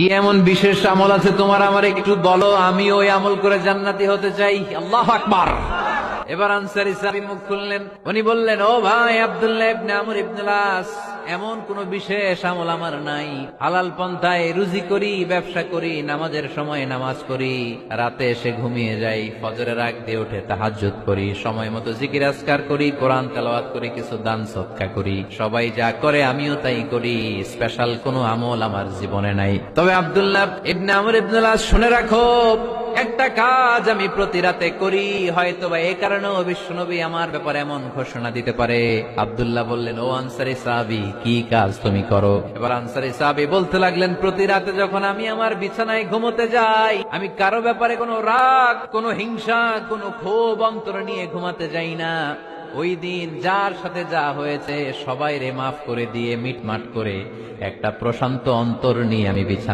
কি এমন বিশেষ আমল আছে তোমার, আমার একটু বলো, আমি ওই আমল করে জান্নাতি হতে চাই। আল্লাহু আকবার। এবার আনসারী সাহাবী মুখ খুললেন, উনি বললেন, ও ভাই আব্দুল্লাহ ইবনে আমর ইবনে আস, এমন কোন বিশেষ আমল আমার নাই। হালাল পন্থায় রুজি করি, ব্যবসা করি, নামাজের সময় নামাজ করি, রাতে এসে ঘুমিয়ে যাই, ফজরের আগ দিয়ে উঠে তাহাজ্জুদ করি, সময় মতো জিকির আজকার করি, কোরআন তেলাওয়াত করি, কিছু দান সদকা করি। সবাই যা করে আমিও তাই করি, স্পেশাল কোনো আমল আমার জীবনে নাই। তবে আব্দুল্লাহ ইবনে আমর ইবনে আস, শুনে রাখো, একটা কাজ আমি প্রতি রাতে করি, হয়তোবা এই কারণেও বিশ্বনবী আমার ব্যাপারে এমন ঘোষণা দিতে পারে। আব্দুল্লাহ বললেন, ও আনসারী সাহাবী, কি কাজ তুমি করো? এবার আনসারী সাহাবী বলতে লাগলেন, প্রতি রাতে যখন আমি আমার বিছানায় ঘুমোতে যাই, আমি কারো ব্যাপারে কোনো রাগ, কোনো হিংসা, কোনো ক্ষোভ অন্তরে নিয়ে ঘুমাতে যাই না। ওই দিন যার সাথে যা হয়েছে সবাই রে মাফ করে দিয়ে মিটমাট করে একটা প্রশান্ত অন্তর নিয়ে আমি বিছানা